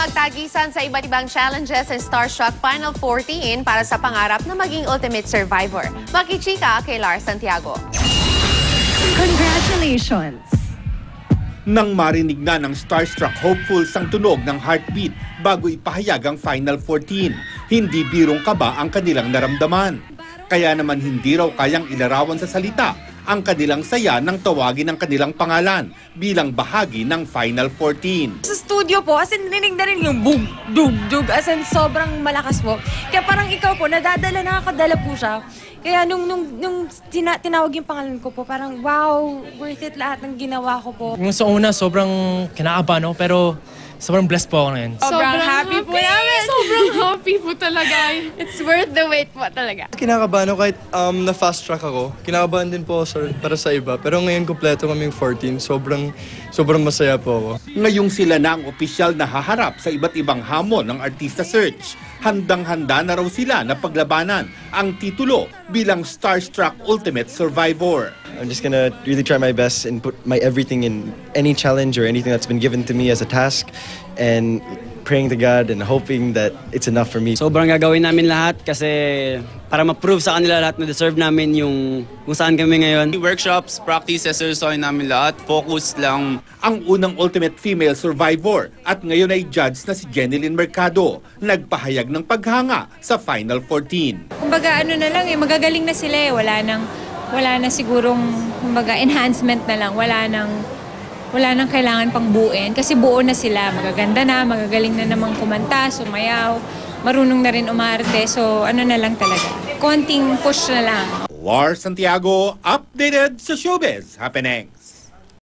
magtagisan sa iba't ibang challenges sa Starstruck Final 14 para sa pangarap na maging ultimate survivor. Makichika kay Lars Santiago. Congratulations! Nang marinig na ng Starstruck hopefuls ang tunog ng heartbeat bago ipahayag ang Final 14, hindi birong kaba ang kanilang naramdaman. Kaya naman hindi raw kayang ilarawan sa salita ang kanilang saya nang tawagin ang kanilang pangalan bilang bahagi ng Final 14. Sa studio po, as in rinig na rin yung boom, dug, dug, as in sobrang malakas po. Kaya parang ikaw po, nakakadala po siya. Kaya nung tinawag yung pangalan ko po, parang wow, worth it lahat ng ginawa ko po. Yung sa una, sobrang kinakabahan ako, pero sobrang blessed po ako ngayon. Sobrang happy po namin. Sobrang happy po talaga. It's worth the wait po talaga. Kinakabahan ako kahit na-fast track ako. Kinakabahan din po ako para sa iba. Pero ngayon kompleto kaming 14. Sobrang masaya po ako. Ngayong sila na ang opisyal na haharap sa iba't ibang hamon ng Artista Search, handang-handa na raw sila na paglabanan ang titulo bilang Starstruck Ultimate Survivor. I'm just gonna really try my best and put my everything in any challenge or anything that's been given to me as a task, and praying to God and hoping that it's enough for me. Sobrang gagawin namin lahat kasi para ma-prove sa kanila lahat na deserve namin yung kung saan kami ngayon. Workshops, practice, exercise namin lahat. Focus lang. Ang unang Ultimate Female Survivor at ngayon ay judge na si Jenilyn Mercado, nagpahayag ng paghanga sa Final 14. Kumbaga ano na lang magagaling na sila eh. Wala na sigurong kumbaga enhancement na lang. Wala nang kailangan pang buuin kasi buo na sila. Magaganda na, magagaling na namang kumanta, sumayaw, marunong na rin umarte. So ano na lang talaga. Konting push na lang. Lars Santiago, updated sa Showbiz Happenings.